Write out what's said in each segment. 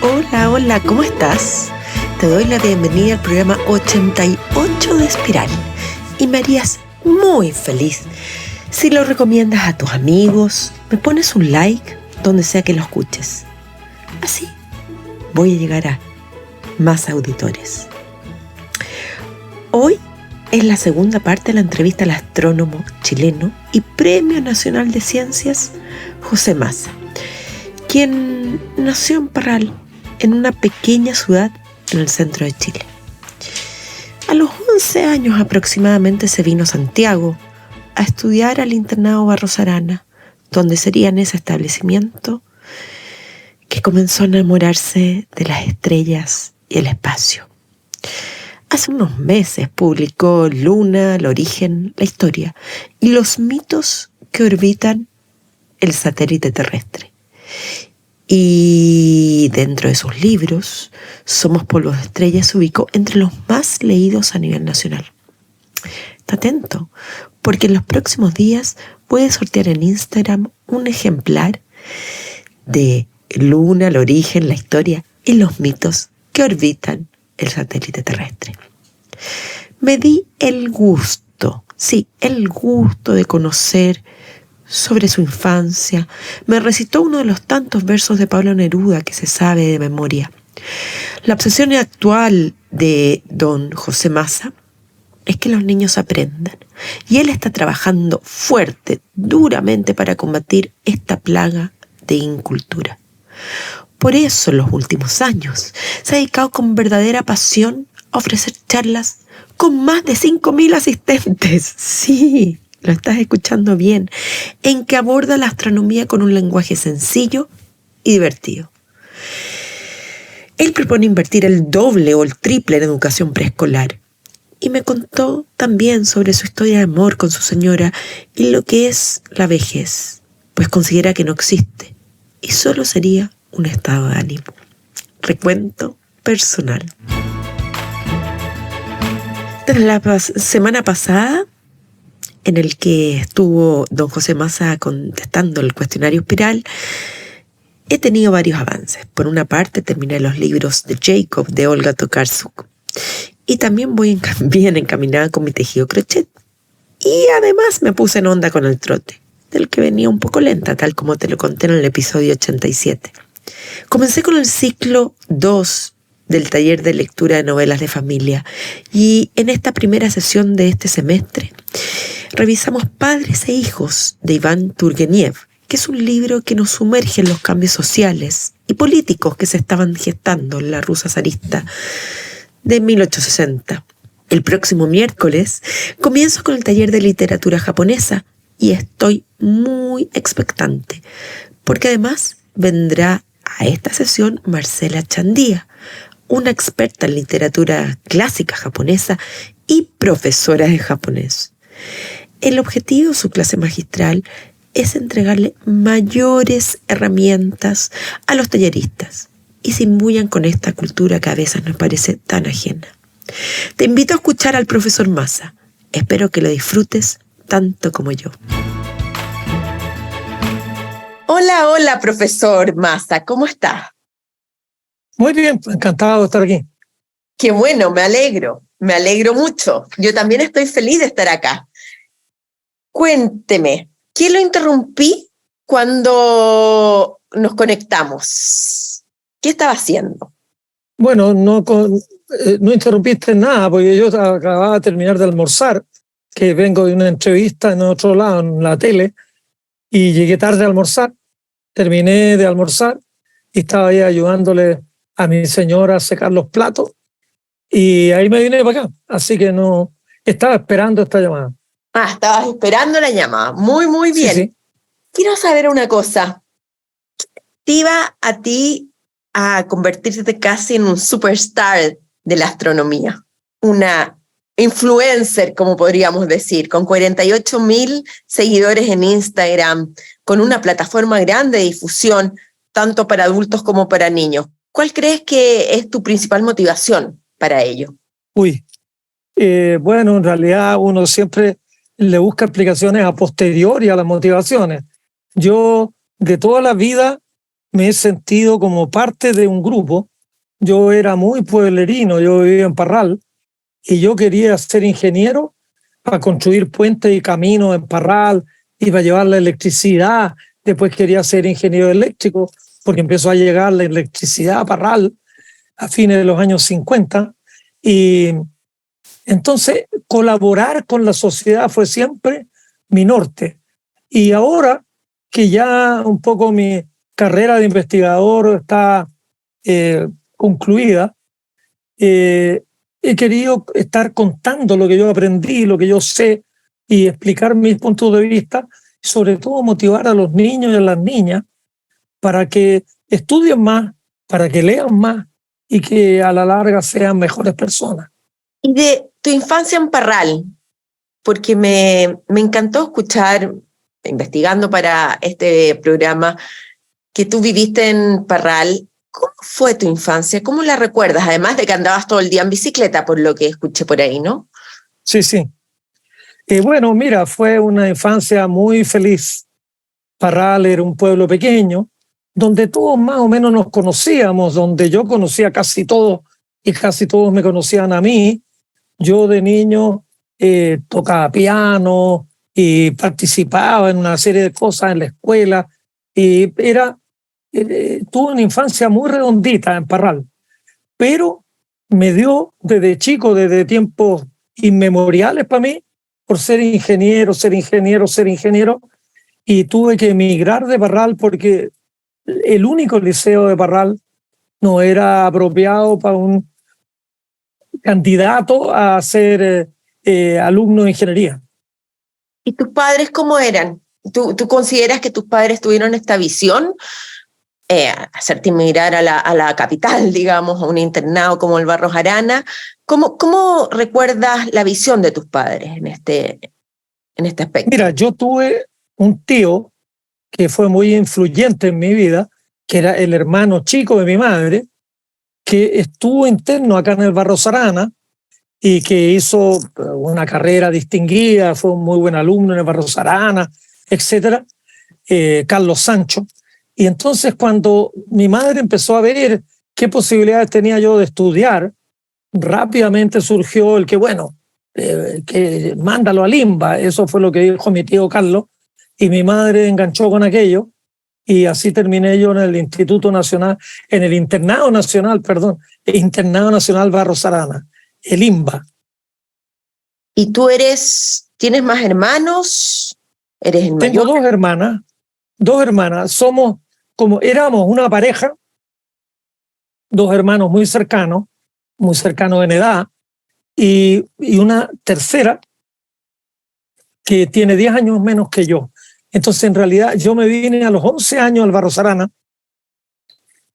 Hola, hola, ¿cómo estás? Te doy la bienvenida al programa 88 de Espiral y me harías muy feliz si lo recomiendas a tus amigos, me pones un like donde sea que lo escuches. Así voy a llegar a más auditores. Hoy es la segunda parte de la entrevista al astrónomo chileno y Premio Nacional de Ciencias, José Massa, quien nació en Parral, en una pequeña ciudad en el centro de Chile. A los 11 años aproximadamente se vino a Santiago a estudiar al internado Barros Arana, donde sería en ese establecimiento que comenzó a enamorarse de las estrellas y el espacio. Hace unos meses publicó Luna, el origen, la historia y los mitos que orbitan el satélite terrestre. Y dentro de sus libros, Somos polvo de estrellas se ubicó entre los más leídos a nivel nacional. Está atento, porque en los próximos días voy a sortear en Instagram un ejemplar de Luna, el origen, la historia y los mitos que orbitan el satélite terrestre. Me di el gusto de conocer sobre su infancia. Me recitó uno de los tantos versos de Pablo Neruda que se sabe de memoria. La obsesión actual de don José Massa es que los niños aprendan, y él está trabajando fuerte, duramente para combatir esta plaga de incultura. Por eso en los últimos años se ha dedicado con verdadera pasión a ofrecer charlas con más de 5.000 asistentes. Sí, lo estás escuchando bien, en que aborda la astronomía con un lenguaje sencillo y divertido. Él propone invertir el doble o el triple en educación preescolar. Y me contó también sobre su historia de amor con su señora y lo que es la vejez, pues considera que no existe y solo sería un estado de ánimo. Recuento personal. Desde la semana pasada, en el que estuvo don José Massa contestando el cuestionario Espiral, he tenido varios avances. Por una parte, terminé los libros de Jacob, de Olga Tokarczuk, y también voy bien encaminada con mi tejido crochet. Y además me puse en onda con el trote, del que venía un poco lenta, tal como te lo conté en el episodio 87. Comencé con el ciclo 2 del taller de lectura de novelas de familia, y en esta primera sesión de este semestre revisamos Padres e Hijos de Iván Turgeniev, que es un libro que nos sumerge en los cambios sociales y políticos que se estaban gestando en la Rusia zarista de 1860. El próximo miércoles comienzo con el taller de literatura japonesa y estoy muy expectante, porque además vendrá a esta sesión Marcela Chandía, una experta en literatura clásica japonesa y profesora de japonés. El objetivo de su clase magistral es entregarle mayores herramientas a los talleristas y se imbuyan con esta cultura que a veces nos parece tan ajena. Te invito a escuchar al profesor Massa. Espero que lo disfrutes tanto como yo. Hola, hola, profesor Massa, ¿cómo está? Muy bien, encantado de estar aquí. Qué bueno, me alegro mucho. Yo también estoy feliz de estar acá. Cuénteme, ¿qué lo interrumpí cuando nos conectamos? ¿Qué estaba haciendo? Bueno, no interrumpiste nada, porque yo acababa de terminar de almorzar, que vengo de una entrevista en otro lado, en la tele, y llegué tarde a almorzar, terminé de almorzar y estaba ahí ayudándole a mi señora a secar los platos, y ahí me vine para acá, así que no, estaba esperando esta llamada. Ah, estabas esperando la llamada. Muy, muy bien. Sí. Quiero saber una cosa. ¿Te iba a ti a convertirte casi en un superstar de la astronomía? Una influencer, como podríamos decir, con 48.000 seguidores en Instagram, con una plataforma grande de difusión, tanto para adultos como para niños. ¿Cuál crees que es tu principal motivación para ello? Bueno, en realidad uno siempre le busca explicaciones a posteriori a las motivaciones. Yo de toda la vida me he sentido como parte de un grupo. Yo era muy pueblerino, yo vivía en Parral y yo quería ser ingeniero para construir puentes y caminos en Parral y para llevar la electricidad. Después quería ser ingeniero eléctrico porque empezó a llegar la electricidad a Parral a fines de los años 50. Y entonces colaborar con la sociedad fue siempre mi norte. Y ahora que ya un poco mi carrera de investigador está concluida, he querido estar contando lo que yo aprendí, lo que yo sé y explicar mis puntos de vista, y sobre todo motivar a los niños y a las niñas para que estudien más, para que lean más y que a la larga sean mejores personas. Y de tu infancia en Parral, porque me encantó escuchar, investigando para este programa, que tú viviste en Parral. ¿Cómo fue tu infancia? ¿Cómo la recuerdas? Además de que andabas todo el día en bicicleta, por lo que escuché por ahí, ¿no? Sí, sí. Bueno, mira, fue una infancia muy feliz. Parral era un pueblo pequeño, donde todos más o menos nos conocíamos, donde yo conocía a casi todos y casi todos me conocían a mí. Yo de niño tocaba piano y participaba en una serie de cosas en la escuela y tuve una infancia muy redondita en Parral, pero me dio desde chico, desde tiempos inmemoriales para mí, por ser ingeniero, ser ingeniero, ser ingeniero, y tuve que emigrar de Parral porque el único liceo de Parral no era apropiado para un candidato a ser alumno de ingeniería. ¿Y tus padres cómo eran? ¿Tú consideras que tus padres tuvieron esta visión? Hacerte emigrar a la capital, digamos, a un internado como el Barros Arana. ¿Cómo recuerdas la visión de tus padres en este aspecto? Mira, yo tuve un tío que fue muy influyente en mi vida, que era el hermano chico de mi madre, que estuvo interno acá en el Barros Arana y que hizo una carrera distinguida, fue un muy buen alumno en el Barros Arana, etcétera, Carlos Sancho. Y entonces cuando mi madre empezó a ver qué posibilidades tenía yo de estudiar, rápidamente surgió el que, bueno, que mándalo a Limba, eso fue lo que dijo mi tío Carlos, y mi madre enganchó con aquello, y así terminé yo en el Instituto Nacional, en el Internado Nacional, perdón, el Internado Nacional Barros Arana, el INBA. ¿Y tú tienes más hermanos? ¿Eres el Tengo mayor? dos hermanas, éramos una pareja, dos hermanos muy cercanos en edad, y una tercera que tiene 10 años menos que yo. Entonces, en realidad, yo me vine a los 11 años al Barros Arana,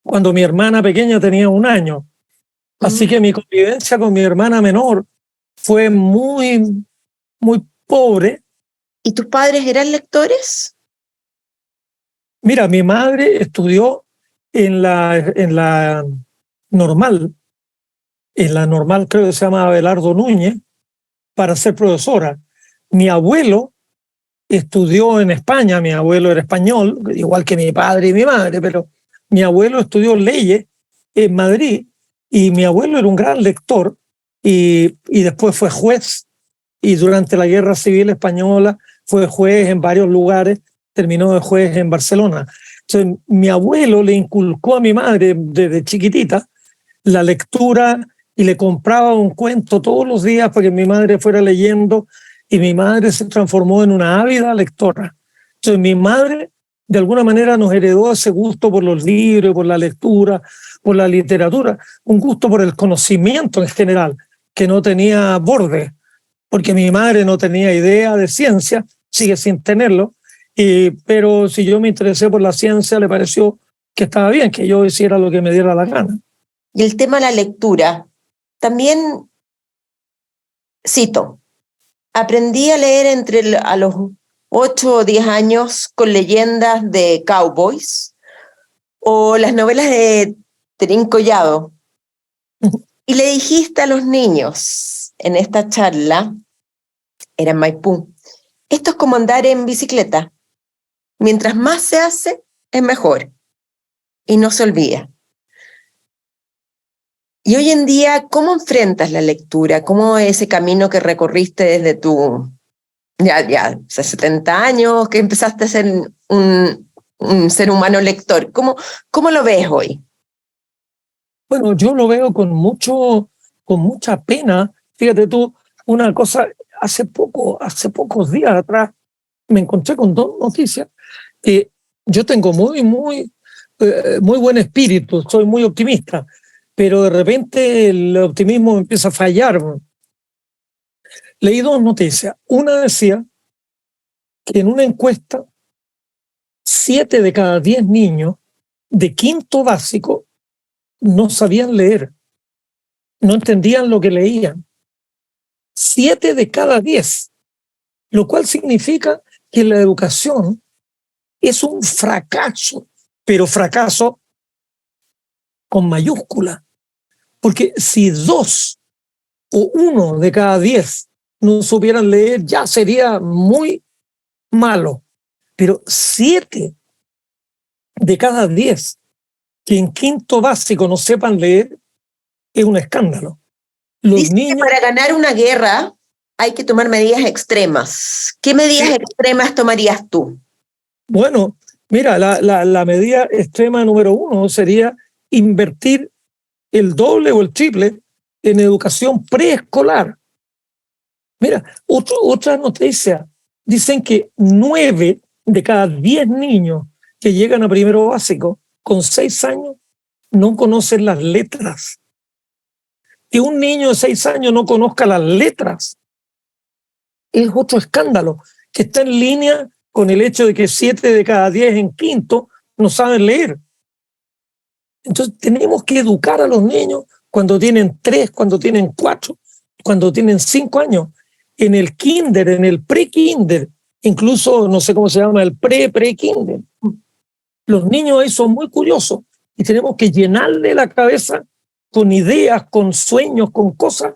cuando mi hermana pequeña tenía 1 año. Así que mi convivencia con mi hermana menor fue muy, muy pobre. ¿Y tus padres eran lectores? Mira, mi madre estudió en la normal, creo que se llama Abelardo Núñez, para ser profesora. Mi abuelo estudió en España, mi abuelo era español, igual que mi padre y mi madre, pero mi abuelo estudió leyes en Madrid y mi abuelo era un gran lector y después fue juez y durante la Guerra Civil Española fue juez en varios lugares, terminó de juez en Barcelona. Entonces, mi abuelo le inculcó a mi madre desde chiquitita la lectura y le compraba un cuento todos los días para que mi madre fuera leyendo y mi madre se transformó en una ávida lectora. Entonces mi madre de alguna manera nos heredó ese gusto por los libros, por la lectura, por la literatura, un gusto por el conocimiento en general, que no tenía borde, porque mi madre no tenía idea de ciencia, sigue sin tenerlo, pero si yo me interesé por la ciencia, le pareció que estaba bien que yo hiciera lo que me diera la gana. Y el tema de la lectura, también cito, aprendí a leer a los 8 o 10 años con leyendas de cowboys o las novelas de Terín Collado. Y le dijiste a los niños en esta charla, era en Maipú, esto es como andar en bicicleta. Mientras más se hace, es mejor. y no se olvida. Y hoy en día, ¿cómo enfrentas la lectura? ¿Cómo es ese camino que recorriste desde tu, hace 70 años, que empezaste a ser un ser humano lector? ¿Cómo lo ves hoy? Bueno, yo lo veo con mucha pena. Fíjate tú, una cosa, hace pocos días atrás, me encontré con dos noticias que yo tengo muy buen espíritu, soy muy optimista, pero de repente el optimismo empieza a fallar. Leí dos noticias. Una decía que en una encuesta, 7 de cada 10 niños de quinto básico no sabían leer, no entendían lo que leían. 7 de cada 10, lo cual significa que la educación es un fracaso, pero fracaso con mayúscula, porque si 2 o 1 de cada 10 no supieran leer, ya sería muy malo, pero 7 de cada 10 que en quinto básico no sepan leer es un escándalo. Los Dice niños, que para ganar una guerra hay que tomar medidas extremas. ¿Qué medidas extremas tomarías tú? bueno, mira, la medida extrema número 1 sería invertir el doble o el triple en educación preescolar. Mira, otra noticia, dicen que 9 de cada 10 niños que llegan a primero básico con 6 años no conocen las letras. Que un niño de 6 años no conozca las letras es otro escándalo, que está en línea con el hecho de que 7 de cada 10 en quinto no saben leer. Entonces tenemos que educar a los niños cuando tienen 3, cuando tienen 4, cuando tienen 5 años. En el kinder, en el pre-kinder, incluso no sé cómo se llama, el pre-kinder. Los niños ahí son muy curiosos y tenemos que llenarle la cabeza con ideas, con sueños, con cosas,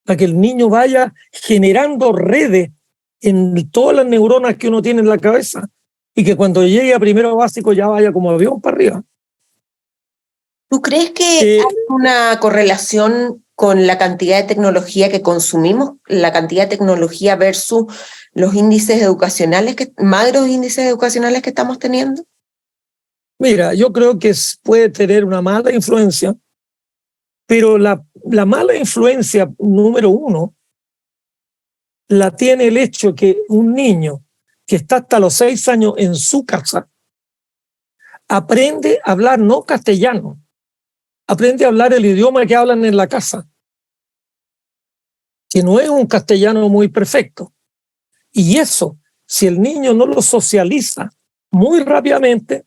para que el niño vaya generando redes en todas las neuronas que uno tiene en la cabeza y que cuando llegue a primero básico ya vaya como avión para arriba. ¿Tú crees que hay una correlación con la cantidad de tecnología que consumimos, la cantidad de tecnología versus los índices educacionales, magros índices educacionales que estamos teniendo? Mira, yo creo que puede tener una mala influencia, pero la mala influencia número 1 la tiene el hecho que un niño que está hasta los 6 años en su casa aprende a hablar no castellano, aprende a hablar el idioma que hablan en la casa, que no es un castellano muy perfecto. Y eso, si el niño no lo socializa muy rápidamente,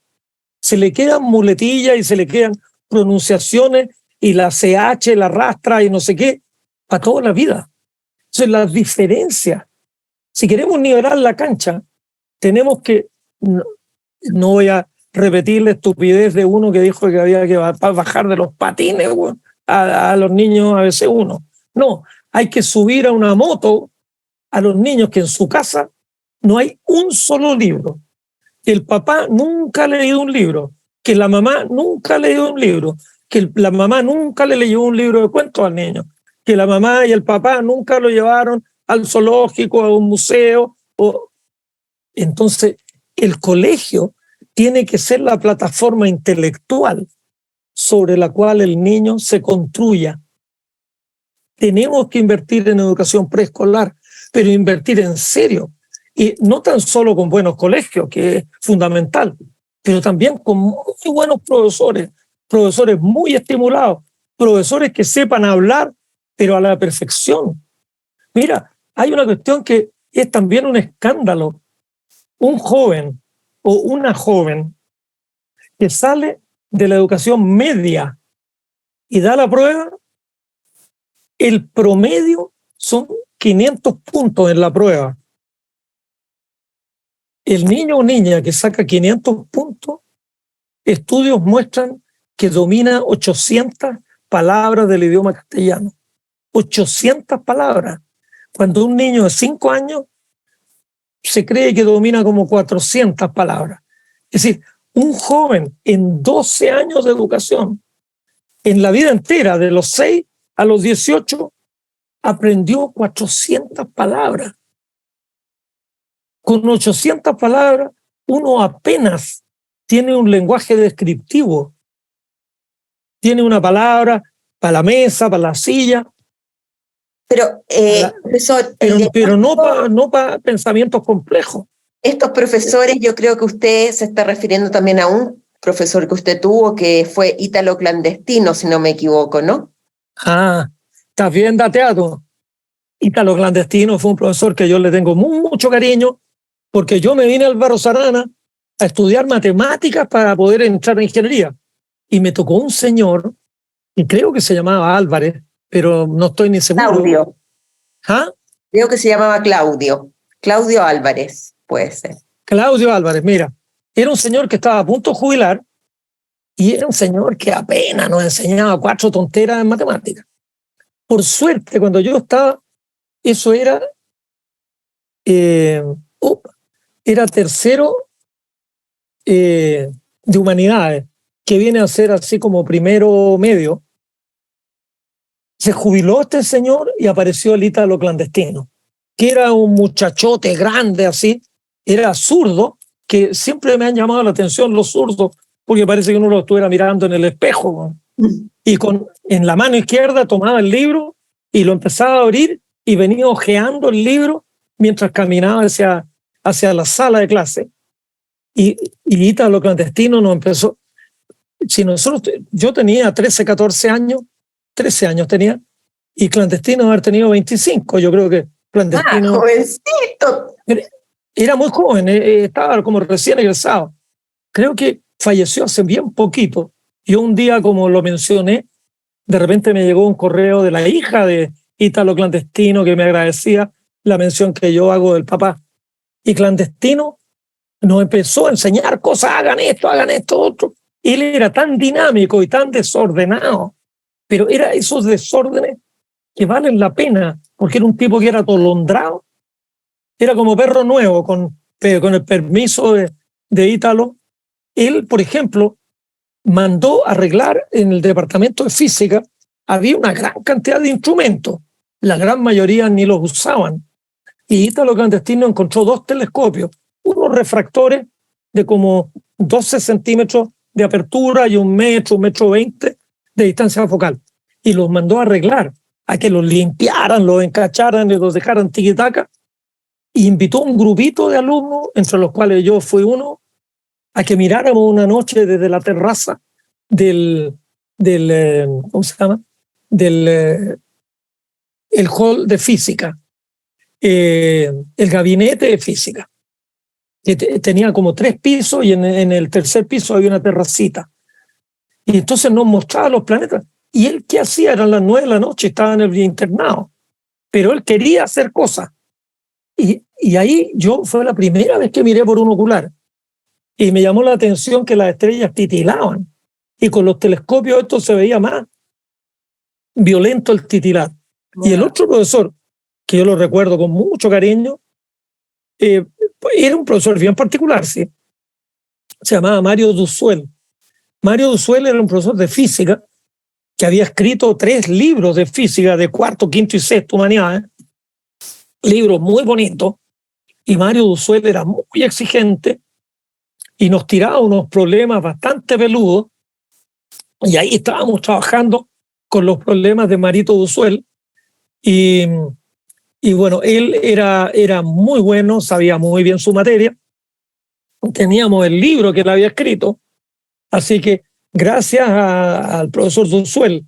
se le quedan muletillas y se le quedan pronunciaciones y la CH, la rastra y no sé qué, para toda la vida. Entonces, las diferencias, si queremos nivelar la cancha, tenemos que, no voy a repetir la estupidez de uno que dijo que había que bajar de los patines a los niños a veces uno. No, hay que subir a una moto a los niños que en su casa no hay un solo libro, que el papá nunca ha leído un libro, que la mamá nunca ha leído un libro, que la mamá nunca le leyó un libro de cuentos al niño, que la mamá y el papá nunca lo llevaron al zoológico, a un museo. Entonces, el colegio tiene que ser la plataforma intelectual sobre la cual el niño se construya. Tenemos que invertir en educación preescolar, pero invertir en serio. Y no tan solo con buenos colegios, que es fundamental, pero también con muy buenos profesores, profesores muy estimulados, profesores que sepan hablar, pero a la perfección. Mira, hay una cuestión que es también un escándalo. Un joven o una joven que sale de la educación media y da la prueba, el promedio son 500 puntos en la prueba. El niño o niña que saca 500 puntos, estudios muestran que domina 800 palabras del idioma castellano. 800 palabras. Cuando un niño de 5 años se cree que domina como 400 palabras. Es decir, un joven en 12 años de educación, en la vida entera, de los 6 a los 18, aprendió 400 palabras. Con 800 palabras, uno apenas tiene un lenguaje descriptivo. Tiene una palabra para la mesa, para la silla. Pero, profesor, pero no para pensamientos complejos. Estos profesores, yo creo que usted se está refiriendo también a un profesor que usted tuvo, que fue ítalo clandestino, si no me equivoco, ¿no? Ah, estás bien dateado. Ítalo clandestino fue un profesor que yo le tengo mucho cariño, porque yo me vine al Barros Arana a estudiar matemáticas para poder entrar en ingeniería. Y me tocó un señor, y creo que se llamaba Álvarez, pero no estoy ni seguro. Claudio. ¿Ah? Creo que se llamaba Claudio. Claudio Álvarez, puede ser. Claudio Álvarez, mira, era un señor que estaba a punto de jubilar y era un señor que apenas nos enseñaba 4 tonteras en matemáticas. Por suerte, cuando yo estaba, eso era tercero de humanidades, que viene a ser así como primero medio. Se jubiló este señor y apareció el ítalo clandestino, que era un muchachote grande así, era zurdo, que siempre me han llamado la atención los zurdos, porque parece que uno lo estuviera mirando en el espejo. Y en la mano izquierda tomaba el libro y lo empezaba a abrir y venía hojeando el libro mientras caminaba hacia la sala de clase. Y ítalo clandestino nos empezó. Yo tenía 13, 14 años, 13 años tenía, y clandestino haber tenido 25. Yo creo que clandestino. ¡Ah, jovencito! Era muy joven, estaba como recién egresado. Creo que falleció hace bien poquito. Yo un día, como lo mencioné, de repente me llegó un correo de la hija de ítalo clandestino que me agradecía la mención que yo hago del papá. Y clandestino nos empezó a enseñar cosas, hagan esto, otro. Él era tan dinámico y tan desordenado, pero era esos desórdenes que valen la pena, porque era un tipo que era atolondrado, era como perro nuevo, con el permiso de Ítalo. Él, por ejemplo, mandó arreglar en el departamento de física, había una gran cantidad de instrumentos, la gran mayoría ni los usaban, y Ítalo clandestino encontró 2 telescopios, unos refractores de como 12 centímetros de apertura y 1,20 de distancia focal, y los mandó a arreglar, a que los limpiaran, los encacharan y los dejaran tiquitaca, y invitó a un grupito de alumnos, entre los cuales yo fui uno, a que miráramos una noche desde la terraza ¿cómo se llama? El hall de física, el gabinete de física, que tenía como 3 pisos y en el tercer piso había una terracita. Y entonces nos mostraba los planetas. Y él, ¿qué hacía? Eran las 9 de la noche, estaba en el internado, pero él quería hacer cosas. Y ahí fue la primera vez que miré por un ocular. Y me llamó la atención que las estrellas titilaban. Y con los telescopios esto se veía más violento el titilar. Y el otro profesor, que yo lo recuerdo con mucho cariño, era un profesor bien particular, ¿sí? Se llamaba Mario Duzuel. Mario Duzuel era un profesor de física que había escrito 3 libros de física de 4º, 5º y 6º humanidades, libros muy bonitos, y Mario Duzuel era muy exigente y nos tiraba unos problemas bastante peludos, y ahí estábamos trabajando con los problemas de Marito Duzuel, y bueno, él era muy bueno, sabía muy bien su materia, teníamos el libro que él había escrito, así que gracias al profesor Duzuel,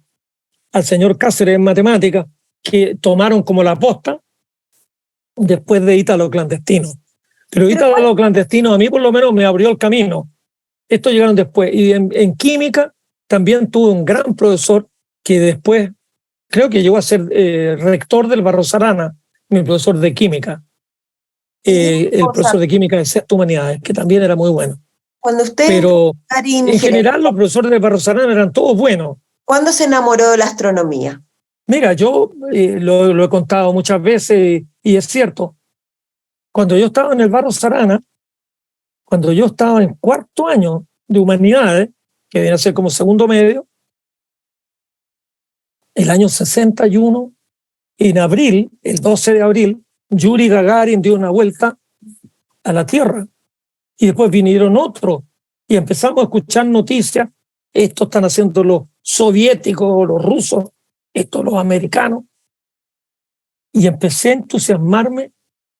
al señor Cáceres en matemáticas, que tomaron como la posta después de ítalo clandestino. Pero ítalo clandestino a mí por lo menos me abrió el camino. Estos llegaron después. Y en química también tuve un gran profesor que después creo que llegó a ser rector del Barros Arana, mi profesor de química. El profesor de química de sexta humanidades, que también era muy bueno. Cuando usted, pero en general los profesores de Barros Arana eran todos buenos. ¿Cuándo se enamoró de la astronomía? Mira, yo lo he contado muchas veces y es cierto. Cuando yo estaba en el Barros Arana, cuando yo estaba en 4º año, de humanidades, que viene a ser como segundo medio, el año 61, en abril, el 12 de abril, Yuri Gagarin dio una vuelta a la Tierra. Y después vinieron otros. Y empezamos a escuchar noticias. Esto están haciendo los soviéticos, los rusos, esto los americanos. Y empecé a entusiasmarme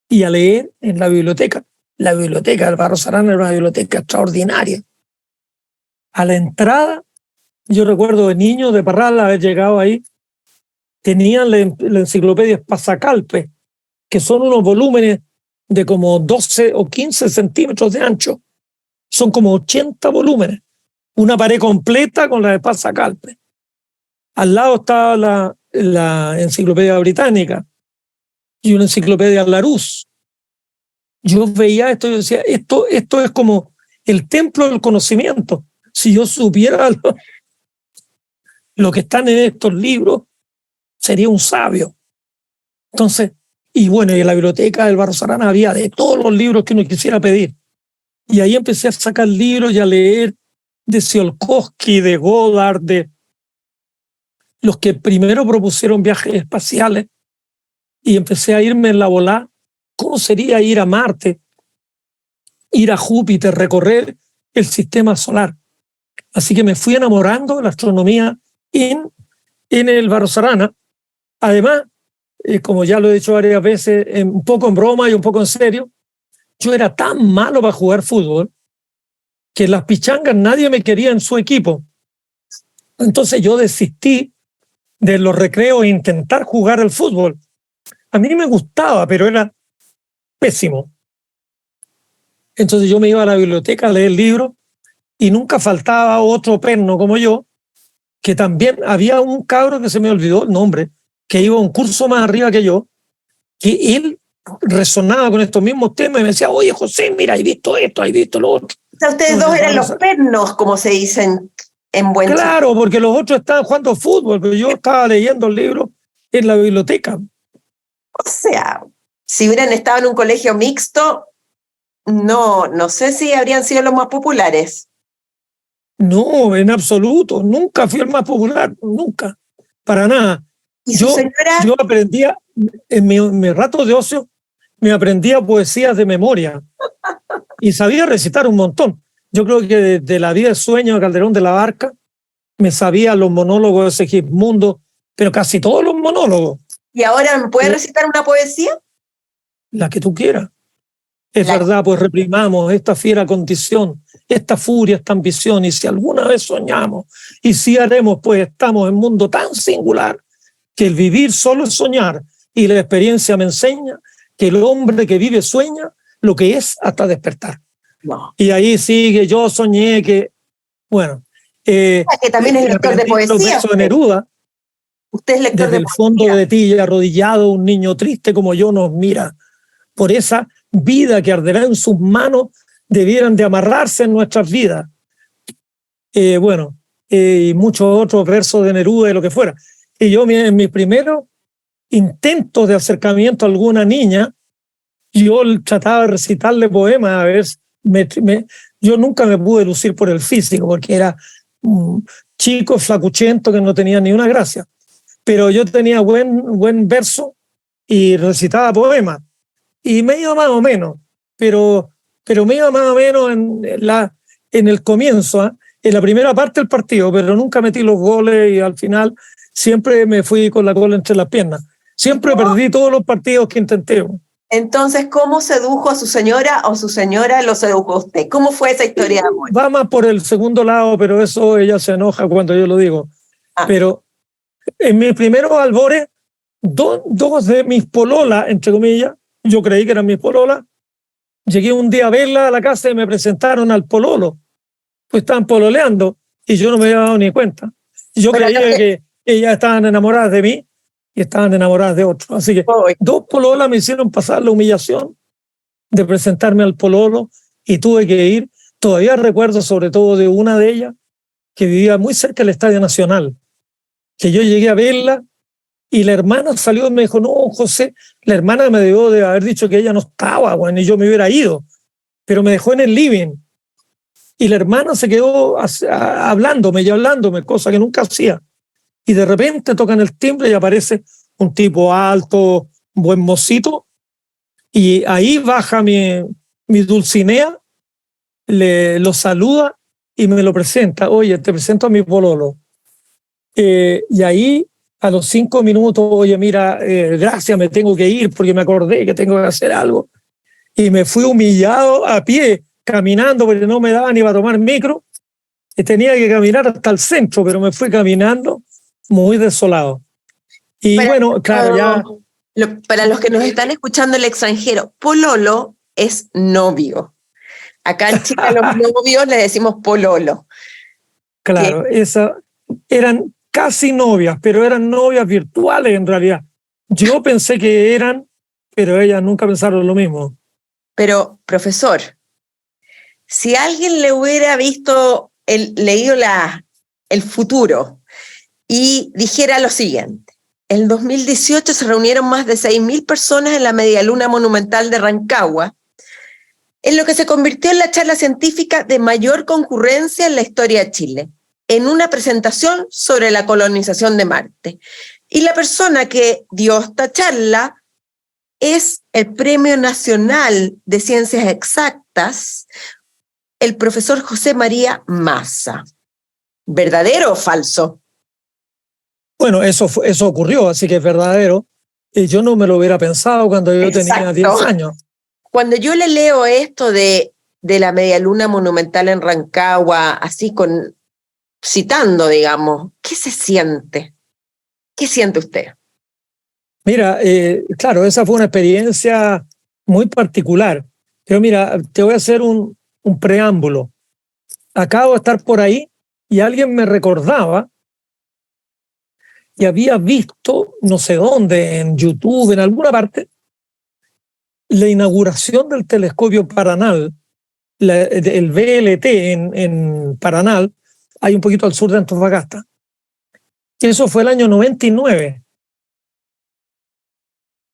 y a leer en la biblioteca. La biblioteca del Barros Arana era una biblioteca extraordinaria. A la entrada, yo recuerdo de niño de Parral haber llegado ahí, tenían la enciclopedia Espasacalpe, que son unos volúmenes de como 12 o 15 centímetros de ancho. Son como 80 volúmenes. Una pared completa con la de Espasacalpe. Al lado estaba la enciclopedia británica y una enciclopedia Larousse. Yo veía esto y decía, esto es como el templo del conocimiento. Si yo supiera lo que están en estos libros, sería un sabio. Entonces, y bueno, y en la biblioteca del Barros Arana había de todos los libros que uno quisiera pedir. Y ahí empecé a sacar libros y a leer de Tsiolkovsky, de Goddard, de los que primero propusieron viajes espaciales, y empecé a irme en la volá. ¿Cómo sería ir a Marte, ir a Júpiter, recorrer el sistema solar? Así que me fui enamorando de la astronomía en el Barros Arana. Además, como ya lo he dicho varias veces, un poco en broma y un poco en serio, yo era tan malo para jugar fútbol que en las pichangas nadie me quería en su equipo. Entonces yo desistí de los recreos e intentar jugar al fútbol. A mí me gustaba, pero era pésimo. Entonces yo me iba a la biblioteca a leer libros y nunca faltaba otro perno como yo, que también había un cabro que se me olvidó el nombre, que iba a un curso más arriba que yo, que él resonaba con estos mismos temas y me decía, oye, José, mira, he visto esto, he visto lo otro. O sea, ustedes dos eran los pernos, como se dicen en buen Claro, porque los otros estaban jugando fútbol, pero yo estaba leyendo el libro en la biblioteca. O sea, si hubieran estado en un colegio mixto, no sé si habrían sido los más populares. No, en absoluto. Nunca fui el más popular, nunca. Para nada. ¿Y su señora? Yo aprendía, en mi rato de ocio, me aprendía poesías de memoria y sabía recitar un montón. Yo creo que de La vida de sueño de Calderón de la Barca me sabía los monólogos de Segismundo, pero casi todos los monólogos. ¿Y ahora me puede recitar una poesía? La que tú quieras. Es verdad, pues reprimamos esta fiera condición, esta furia, esta ambición, y si alguna vez soñamos, y si haremos, pues estamos en un mundo tan singular, que el vivir solo es soñar, y la experiencia me enseña que el hombre que vive sueña lo que es hasta despertar. No. Y ahí sigue, yo soñé que, bueno... que también es lector de poesía. Los versos de Neruda. Usted es lector desde el fondo de ti, arrodillado, un niño triste como yo nos mira. Por esa vida que arderá en sus manos, debieran de amarrarse en nuestras vidas. Y muchos otros versos de Neruda y lo que fuera. Y yo en mis primeros intentos de acercamiento a alguna niña, yo trataba de recitarle poemas. A ver, yo nunca me pude lucir por el físico, porque era un chico flacuchento que no tenía ni una gracia. Pero yo tenía buen verso y recitaba poemas. Y me iba más o menos, pero me iba más o menos en el comienzo, en la primera parte del partido, pero nunca metí los goles y al final siempre me fui con la cola entre las piernas. Siempre perdí todos los partidos que intenté. Entonces, ¿cómo sedujo a su señora o su señora lo sedujo a usted? ¿Cómo fue esa historia de amor? Va más por el segundo lado, pero eso ella se enoja cuando yo lo digo. Pero en mis primeros albores, dos de mis pololas, entre comillas, yo creí que eran mis pololas, llegué un día a verla a la casa y me presentaron al pololo. Pues estaban pololeando y yo no me había dado ni cuenta. Yo creía que ellas estaban enamoradas de mí y estaban enamoradas de otro. Así que dos pololas me hicieron pasar la humillación de presentarme al pololo y tuve que ir. Todavía recuerdo sobre todo de una de ellas que vivía muy cerca del Estadio Nacional, que yo llegué a verla y la hermana salió y me dijo, no, José, la hermana me debió de haber dicho que ella no estaba, bueno, y yo me hubiera ido, pero me dejó en el living. Y la hermana se quedó hablándome, cosa que nunca hacía. Y de repente tocan el timbre y aparece un tipo alto, buen mocito, y ahí baja mi Dulcinea, lo saluda y me lo presenta. Oye, te presento a mi pololo. Y ahí, a los 5 minutos, oye, mira, gracias, me tengo que ir porque me acordé que tengo que hacer algo. Y me fui humillado a pie, caminando, porque no me daba ni para tomar micro. Y tenía que caminar hasta el centro, pero me fui caminando muy desolado. Y Para, bueno, claro, ya... para los que nos están escuchando el extranjero, pololo es novio. Acá en Chile a los novios le decimos pololo. Claro, eran casi novias, pero eran novias virtuales en realidad. Yo pensé que eran, pero ellas nunca pensaron lo mismo. Pero, profesor, si alguien le hubiera leído el futuro y dijera lo siguiente: en 2018 se reunieron más de 6.000 personas en la Medialuna Monumental de Rancagua, en lo que se convirtió en la charla científica de mayor concurrencia en la historia de Chile, en una presentación sobre la colonización de Marte. Y la persona que dio esta charla es el Premio Nacional de Ciencias Exactas, el profesor José María Massa. ¿Verdadero o falso? Bueno, eso ocurrió, así que es verdadero. Y yo no me lo hubiera pensado cuando yo tenía 10 años. Cuando yo le leo esto de la Medialuna Monumental en Rancagua, así citando, digamos, ¿qué se siente? ¿Qué siente usted? Mira, claro, esa fue una experiencia muy particular. Pero mira, te voy a hacer un preámbulo. Acabo de estar por ahí y alguien me recordaba y había visto, no sé dónde, en YouTube, en alguna parte, la inauguración del telescopio Paranal, el VLT en Paranal, hay un poquito al sur de Antofagasta. Y eso fue el año 99.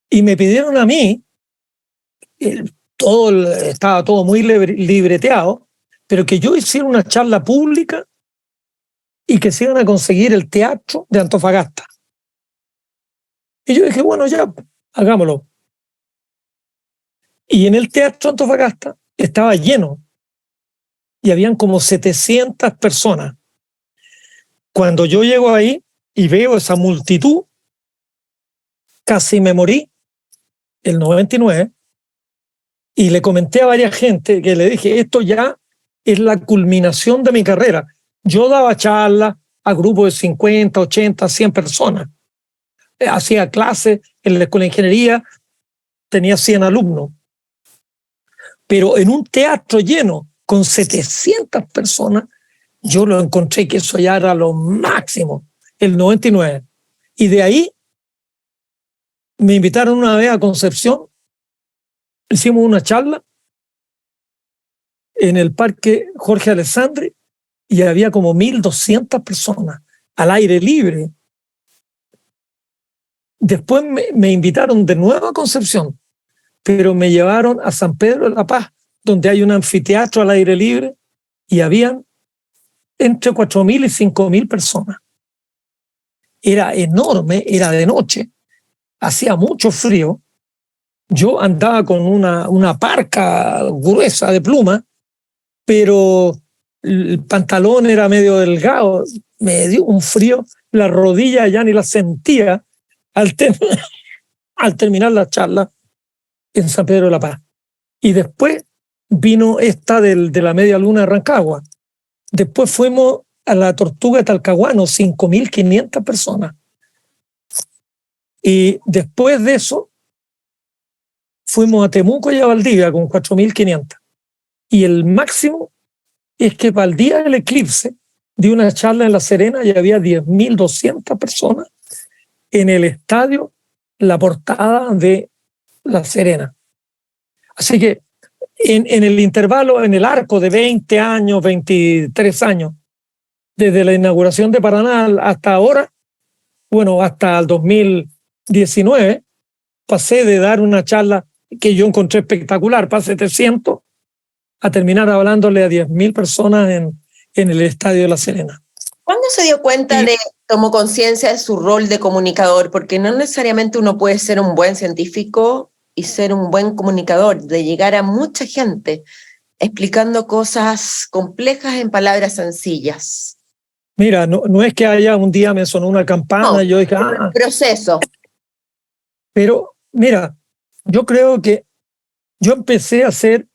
Y me pidieron a mí, estaba todo muy libreteado, pero que yo hiciera una charla pública y que se iban a conseguir el teatro de Antofagasta. Y yo dije, bueno, ya, hagámoslo. Y en el teatro de Antofagasta estaba lleno y habían como 700 personas. Cuando yo llego ahí y veo esa multitud, casi me morí el 99 y le comenté a varias gente que le dije, esto ya es la culminación de mi carrera. Yo daba charlas a grupos de 50, 80, 100 personas. Hacía clases en la escuela de ingeniería, tenía 100 alumnos. Pero en un teatro lleno con 700 personas, yo lo encontré que eso ya era lo máximo, el 99. Y de ahí me invitaron una vez a Concepción, hicimos una charla en el Parque Jorge Alessandri y había como 1.200 personas al aire libre. Después me invitaron de nuevo a Concepción, pero me llevaron a San Pedro de la Paz, donde hay un anfiteatro al aire libre y habían entre 4.000 y 5.000 personas. Era enorme, era de noche, hacía mucho frío. Yo andaba con una parca gruesa de pluma, pero el pantalón era medio delgado, me dio un frío, las rodillas ya ni las sentía al terminar la charla en San Pedro de la Paz. Y después vino esta de la Media Luna de Rancagua. Después fuimos a la Tortuga de Talcahuano, 5.500 personas. Y después de eso, fuimos a Temuco y a Valdivia con 4.500. Y el máximo es que para el día del eclipse di una charla en La Serena y había 10.200 personas en el estadio La Portada de La Serena. Así que en el intervalo, en el arco de 20 años, 23 años, desde la inauguración de Paraná hasta ahora, bueno, hasta el 2019, pasé de dar una charla que yo encontré espectacular para 700 a terminar hablándole a 10.000 personas en el Estadio de La Serena. ¿Cuándo se dio cuenta tomó conciencia de su rol de comunicador? Porque no necesariamente uno puede ser un buen científico y ser un buen comunicador, de llegar a mucha gente explicando cosas complejas en palabras sencillas. Mira, no es que haya un día me sonó una campana y yo dije, proceso. Pero mira, yo creo que yo empecé a ser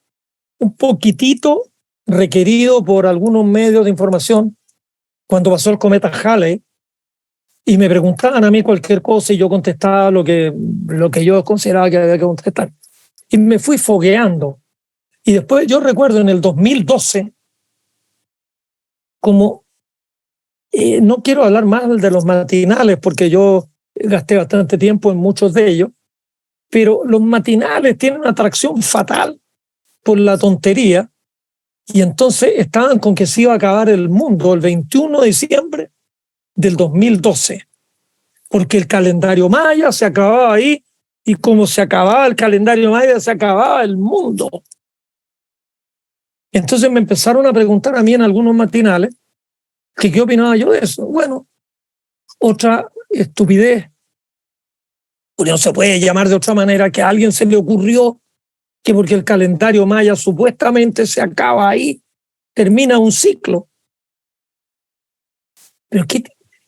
un poquitito requerido por algunos medios de información cuando pasó el cometa Halley y me preguntaban a mí cualquier cosa y yo contestaba lo que yo consideraba que había que contestar. Y me fui fogueando. Y después yo recuerdo en el 2012, como no quiero hablar más de los matinales porque yo gasté bastante tiempo en muchos de ellos, pero los matinales tienen una atracción fatal por la tontería y entonces estaban con que se iba a acabar el mundo el 21 de diciembre del 2012, porque el calendario maya se acababa ahí y como se acababa el calendario maya se acababa el mundo. Entonces me empezaron a preguntar a mí en algunos matinales que qué opinaba yo de eso. Bueno, otra estupidez, porque no se puede llamar de otra manera, que a alguien se le ocurrió que porque el calendario maya supuestamente se acaba ahí, termina un ciclo. Pero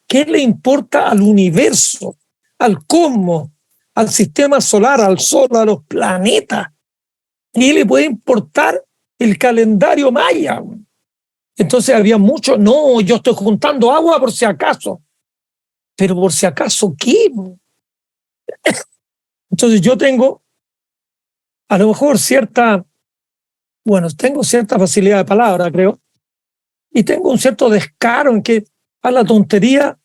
¿qué le importa al universo, al cosmos, al sistema solar, al sol, a los planetas? ¿Qué le puede importar el calendario maya? Entonces había mucho, no, yo estoy juntando agua por si acaso. Pero por si acaso, ¿qué? Entonces yo tengo a lo mejor tengo cierta facilidad de palabra, creo, y tengo un cierto descaro en que a la tontería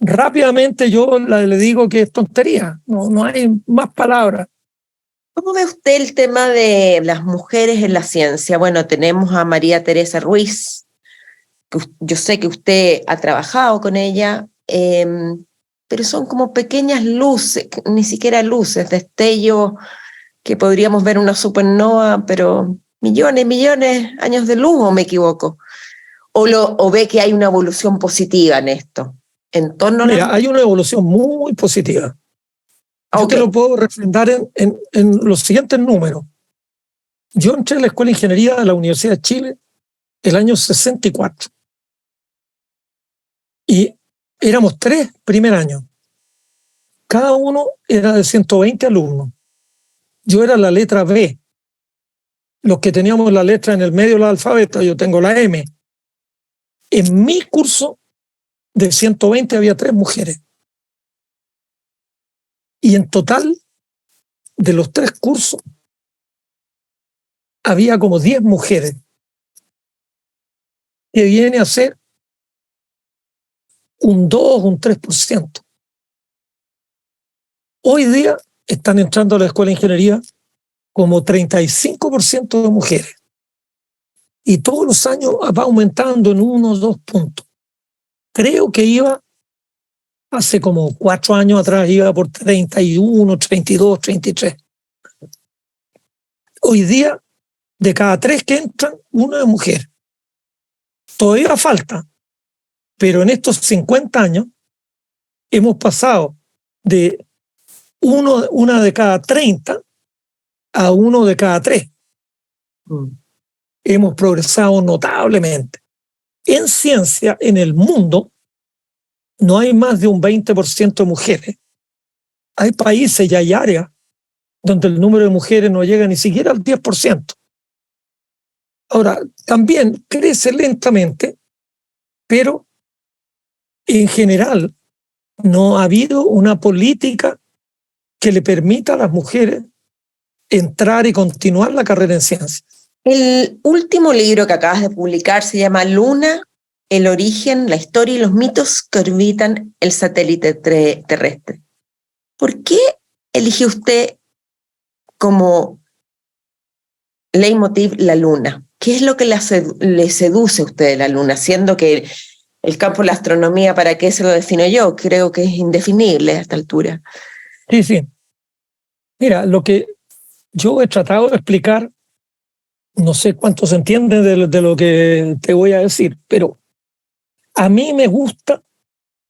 rápidamente yo le digo que es tontería, no hay más palabras. ¿Cómo ve usted el tema de las mujeres en la ciencia? Bueno, tenemos a María Teresa Ruiz, que yo sé que usted ha trabajado con ella, pero son como pequeñas luces, ni siquiera luces, destellos que podríamos ver una supernova, pero millones, millones de años de luz, ¿o me equivoco? ¿O ve que hay una evolución positiva en esto? Mira, hay una evolución muy positiva. Yo te lo puedo refrendar en los siguientes números. Yo entré a la Escuela de Ingeniería de la Universidad de Chile el año 64. Y éramos 3 primer año. Cada uno era de 120 alumnos. Yo era la letra B. Los que teníamos la letra en el medio del alfabeto, yo tengo la M. En mi curso de 120 había 3 mujeres. Y en total, de los 3 cursos, había como 10 mujeres, que viene a ser un 2, un 3%. Hoy día están entrando a la Escuela de Ingeniería como 35% de mujeres. Y todos los años va aumentando en 1 o 2 puntos. Creo que hace como 4 años atrás, iba por 31, 32, 33. Hoy día, de cada 3 que entran, 1 es mujer. Todavía falta, pero en estos 50 años hemos pasado de una de cada 30 a 1 de cada 3. Hemos progresado notablemente. En ciencia, en el mundo, no hay más de un 20% de mujeres. Hay países y hay áreas donde el número de mujeres no llega ni siquiera al 10%. Ahora, también crece lentamente, pero en general no ha habido una política que le permita a las mujeres entrar y continuar la carrera en ciencia. El último libro que acabas de publicar se llama Luna, el origen, la historia y los mitos que orbitan el satélite terrestre. ¿Por qué eligió usted como leitmotiv la Luna? ¿Qué es lo que le seduce a usted de la Luna? Siendo que el campo de la astronomía, ¿para qué se lo defino yo? Creo que es indefinible a esta altura. Sí. Mira, lo que yo he tratado de explicar No sé cuánto se entiende de lo que te voy a decir, pero a mí me gusta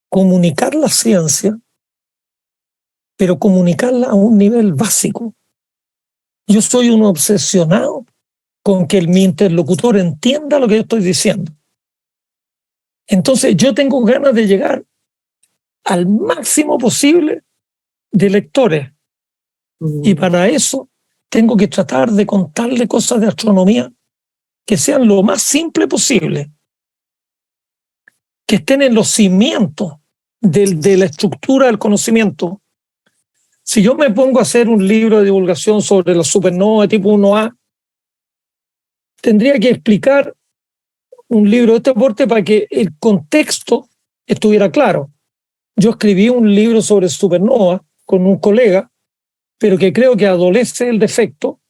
comunicar la ciencia, pero comunicarla a un nivel básico. Yo soy un obsesionado con que mi interlocutor entienda lo que yo estoy diciendo. Entonces yo tengo ganas de llegar al máximo posible de lectores. Y para eso tengo que tratar de contarle cosas de astronomía que sean lo más simple posible, que estén en los cimientos de la estructura del conocimiento. Si yo me pongo a hacer un libro de divulgación sobre la supernova de tipo 1A, tendría que explicar un libro de este porte para que el contexto estuviera claro. Yo escribí un libro sobre supernova con un colega, pero que creo que adolece el defecto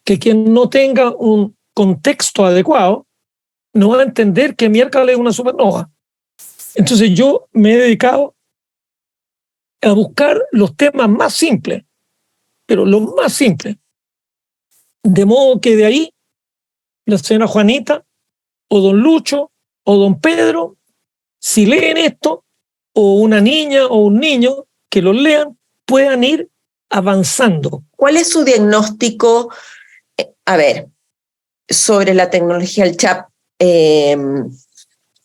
que quien no tenga un contexto adecuado no va a entender que miércoles es una supernova. Entonces yo me he dedicado a buscar los temas más simples, pero los más simples. De modo que de ahí la señora Juanita o don Lucho o don Pedro, si leen esto, o una niña o un niño que los lean, puedan ir avanzando. ¿Cuál es su diagnóstico, a ver, sobre la tecnología del chat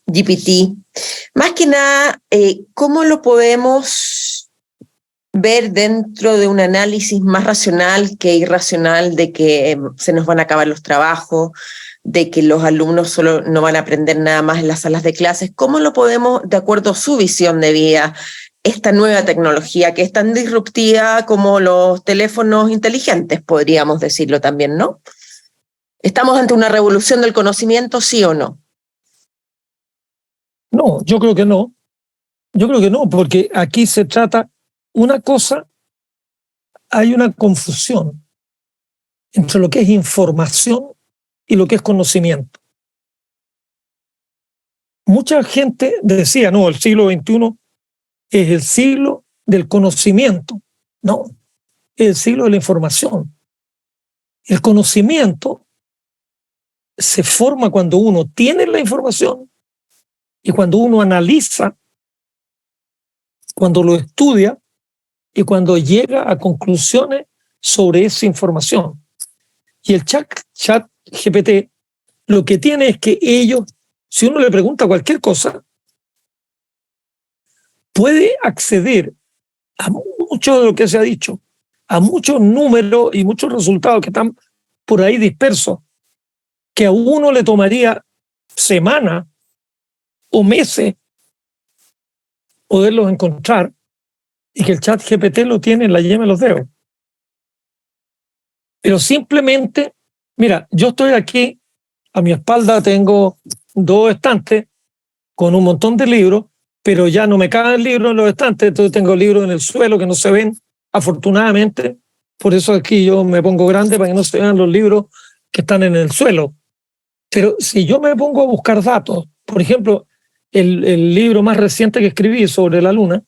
GPT? Más que nada, ¿cómo lo podemos ver dentro de un análisis más racional que irracional de que se nos van a acabar los trabajos, de que los alumnos solo no van a aprender nada más en las salas de clases? ¿Cómo lo podemos, de acuerdo a su visión de vida, esta nueva tecnología que es tan disruptiva como los teléfonos inteligentes, podríamos decirlo también, ¿no? ¿Estamos ante una revolución del conocimiento, sí o no? No, yo creo que no. Yo creo que no, porque aquí se trata una cosa, hay una confusión entre lo que es información y lo que es conocimiento. Mucha gente decía, no, el siglo XXI es el siglo del conocimiento. No, es el siglo de la información. El conocimiento se forma cuando uno tiene la información y cuando uno analiza, cuando lo estudia y cuando llega a conclusiones sobre esa información. Y el chat GPT lo que tiene es que ellos, si uno le pregunta cualquier cosa, puede acceder a mucho de lo que se ha dicho, a muchos números y muchos resultados que están por ahí dispersos, que a uno le tomaría semanas o meses poderlos encontrar, y que el chat GPT lo tiene en la yema de los dedos. Pero simplemente, mira, yo estoy aquí, a mi espalda tengo 2 estantes con un montón de libros, pero ya no me caben libros en los estantes, entonces tengo libros en el suelo que no se ven, afortunadamente. Por eso aquí yo me pongo grande para que no se vean los libros que están en el suelo. Pero si yo me pongo a buscar datos, por ejemplo, el libro más reciente que escribí sobre la Luna,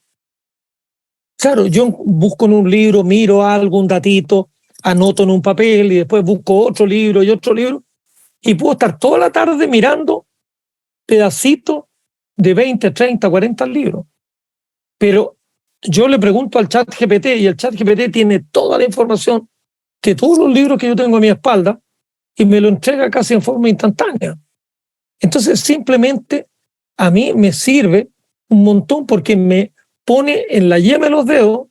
claro, yo busco en un libro, miro algo, un datito, anoto en un papel y después busco otro libro y otro libro, y puedo estar toda la tarde mirando pedacitos de 20, 30, 40 libros. Pero yo le pregunto al chat GPT y el chat GPT tiene toda la información de todos los libros que yo tengo a mi espalda y me lo entrega casi en forma instantánea. Entonces simplemente a mí me sirve un montón porque me pone en la yema de los dedos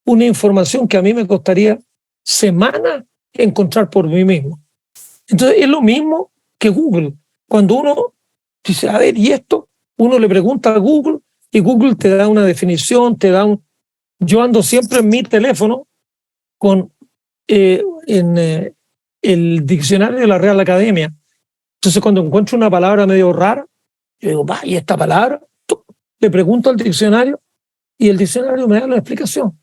una información que a mí me costaría semanas encontrar por mí mismo. Entonces es lo mismo que Google. Cuando uno dice, a ver, ¿y esto? Uno le pregunta a Google y Google te da una definición, te da un... Yo ando siempre en mi teléfono con el diccionario de la Real Academia. Entonces cuando encuentro una palabra medio rara, yo digo, ¿y esta palabra? Le pregunto al diccionario y el diccionario me da la explicación.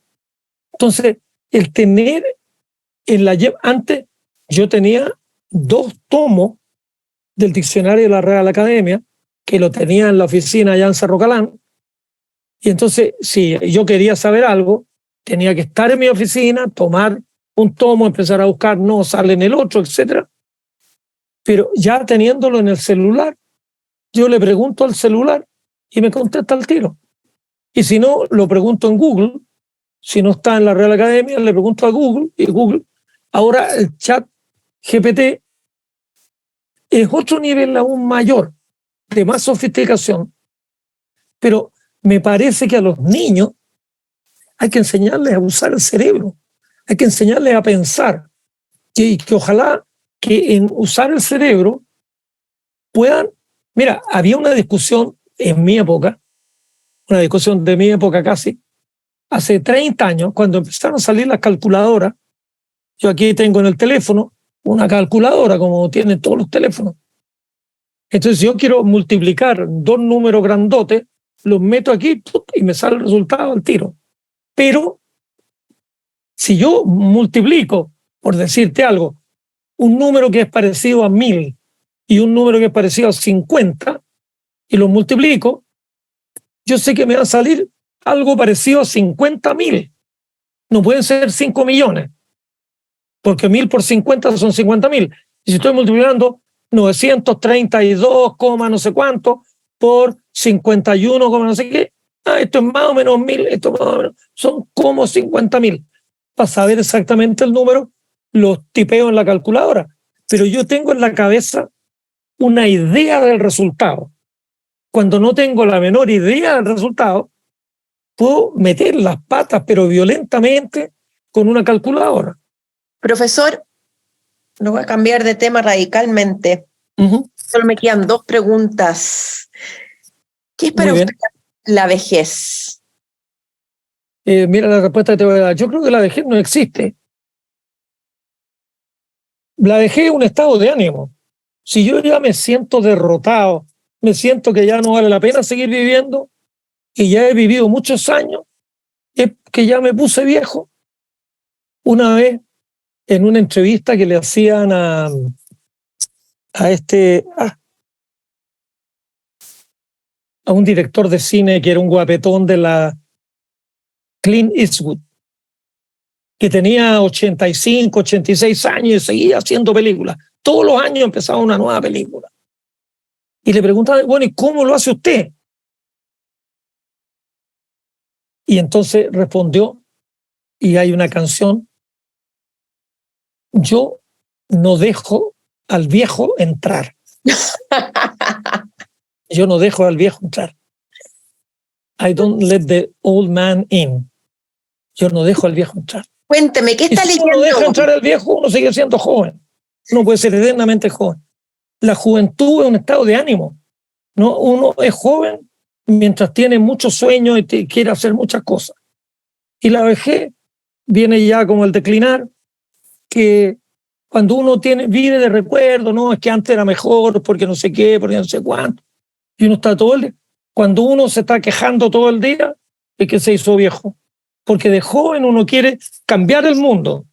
Entonces, el tener en la... Antes yo tenía 2 tomos del diccionario de la Real Academia, que lo tenía en la oficina allá en Cerro Calán, y entonces, si yo quería saber algo, tenía que estar en mi oficina, tomar un tomo, empezar a buscar, no sale en el otro, etcétera. Pero ya teniéndolo en el celular, yo le pregunto al celular y me contesta al tiro. Y si no, lo pregunto en Google. Si no está en la Real Academia, le pregunto a Google, y Google. Ahora el chat GPT es otro nivel aún mayor, de más sofisticación, pero me parece que a los niños hay que enseñarles a usar el cerebro, hay que enseñarles a pensar, que ojalá que en usar el cerebro puedan... Mira, había una discusión en mi época, una discusión de mi época casi, hace 30 años, cuando empezaron a salir las calculadoras. Yo aquí tengo en el teléfono una calculadora, como tienen todos los teléfonos. Entonces, si yo quiero multiplicar dos números grandotes, los meto aquí y me sale el resultado al tiro. Pero, si yo multiplico, por decirte algo, un número que es parecido a 1000 y un número que es parecido a 50, y los multiplico, yo sé que me va a salir algo parecido a 50.000. No pueden ser 5 millones, porque 1000 por 50 son 50.000. Y si estoy multiplicando 932, no sé cuánto por 51, no sé qué, esto es más o menos 1000, esto más o menos, son como 50.000. Para saber exactamente el número, los tipeo en la calculadora. Pero yo tengo en la cabeza una idea del resultado. Cuando no tengo la menor idea del resultado, puedo meter las patas, pero violentamente, con una calculadora. Profesor, no voy a cambiar de tema radicalmente. Solo me quedan 2 preguntas. ¿Qué es para usted la vejez? Mira la respuesta que te voy a dar. Yo creo que la vejez no existe. La vejez es un estado de ánimo. Si yo ya me siento derrotado, me siento que ya no vale la pena seguir viviendo, y ya he vivido muchos años, es que ya me puse viejo. Una vez, en una entrevista que le hacían a un director de cine que era un guapetón de la Clint Eastwood, que tenía 85, 86 años y seguía haciendo películas. Todos los años empezaba una nueva película. Y le preguntaban, bueno, ¿y cómo lo hace usted? Y entonces respondió, y hay una canción: yo no dejo al viejo entrar. Yo no dejo al viejo entrar. I don't let the old man in. Yo no dejo al viejo entrar. Cuénteme, ¿qué está leyendo? Si uno deja entrar al viejo, uno sigue siendo joven. Uno puede ser eternamente joven. La juventud es un estado de ánimo, ¿no? Uno es joven mientras tiene muchos sueños y quiere hacer muchas cosas. Y la vejez viene ya como el declinar, que cuando uno vive de recuerdo, no, es que antes era mejor, porque no sé qué, porque no sé cuánto, y uno está todo el día. Cuando uno se está quejando todo el día, es que se hizo viejo. Porque de joven uno quiere cambiar el mundo,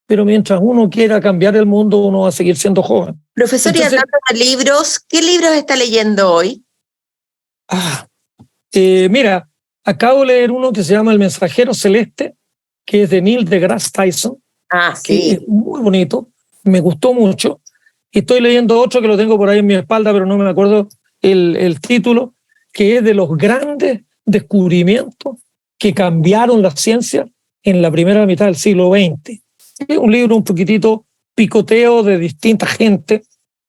pero mientras uno quiera cambiar el mundo, uno va a seguir siendo joven. Profesor, entonces, y hablando de libros, ¿qué libros está leyendo hoy? Mira, acabo de leer uno que se llama El Mensajero Celeste, que es de Neil deGrasse Tyson. Sí. Es muy bonito, me gustó mucho. Y estoy leyendo otro que lo tengo por ahí en mi espalda, pero no me acuerdo el título, que es de los grandes descubrimientos que cambiaron la ciencia en la primera mitad del siglo XX. Es un libro un poquitito picoteo de distinta gente.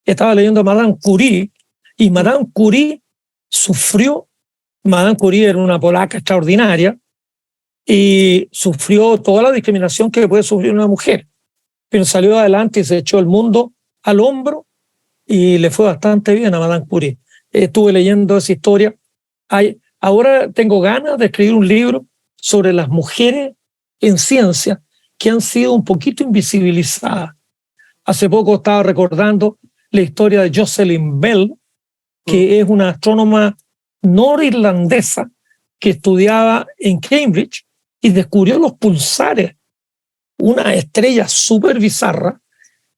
Estaba leyendo a Madame Curie, y Madame Curie sufrió. Madame Curie era una polaca extraordinaria y sufrió toda la discriminación que puede sufrir una mujer, pero salió adelante y se echó el mundo al hombro y le fue bastante bien a Madame Curie. Estuve leyendo esa historia. Ahora tengo ganas de escribir un libro sobre las mujeres en ciencia que han sido un poquito invisibilizadas. Hace poco estaba recordando la historia de Jocelyn Bell, que es una astrónoma norirlandesa que estudiaba en Cambridge y descubrió los pulsares, una estrella súper bizarra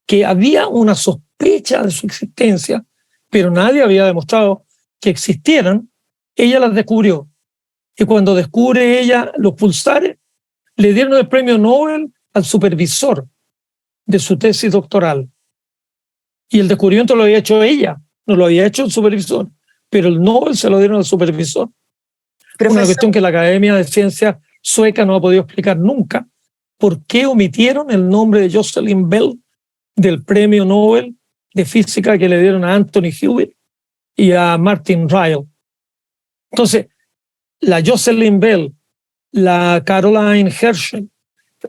que había una sospecha de su existencia, pero nadie había demostrado que existieran. Ella las descubrió. Y cuando descubre ella los pulsares, le dieron el premio Nobel al supervisor de su tesis doctoral. Y el descubrimiento lo había hecho ella, no lo había hecho el supervisor, pero el Nobel se lo dieron al supervisor. Profesor, una cuestión que la Academia de Ciencias sueca no ha podido explicar nunca. ¿Por qué omitieron el nombre de Jocelyn Bell del premio Nobel de Física que le dieron a Anthony Hewitt y a Martin Ryle? Entonces, la Jocelyn Bell, la Caroline Herschel,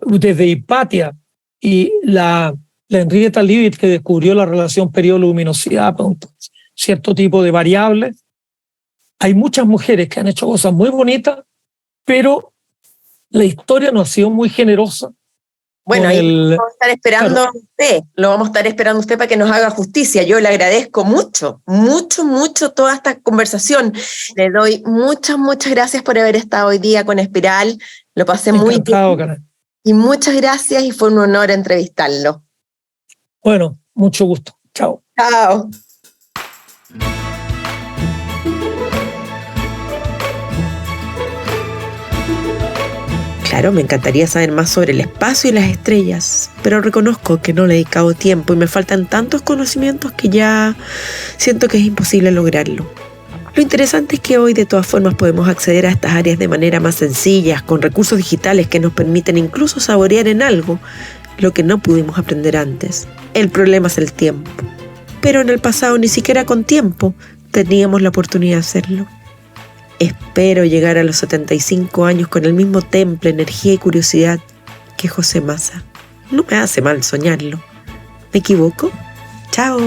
desde Hipatia, y la Henrietta Leavitt, que descubrió la relación periodo-luminosidad con cierto tipo de variables. Hay muchas mujeres que han hecho cosas muy bonitas, pero la historia no ha sido muy generosa. bueno, ahí lo vamos a estar esperando a usted, lo vamos a estar esperando a usted para que nos haga justicia. Yo le agradezco mucho, mucho, mucho toda esta conversación. Le doy muchas, muchas gracias por haber estado hoy día con Espiral. Lo pasé muy bien. Karen. Y muchas gracias y fue un honor entrevistarlo. Bueno, mucho gusto. Chao. Chao. Claro, me encantaría saber más sobre el espacio y las estrellas, pero reconozco que no le he dedicado tiempo y me faltan tantos conocimientos que ya siento que es imposible lograrlo. Lo interesante es que hoy de todas formas podemos acceder a estas áreas de manera más sencilla, con recursos digitales que nos permiten incluso saborear en algo lo que no pudimos aprender antes. El problema es el tiempo. Pero en el pasado ni siquiera con tiempo teníamos la oportunidad de hacerlo. Espero llegar a los 75 años con el mismo temple, energía y curiosidad que José Massa. No me hace mal soñarlo. ¿Me equivoco? ¡Chao!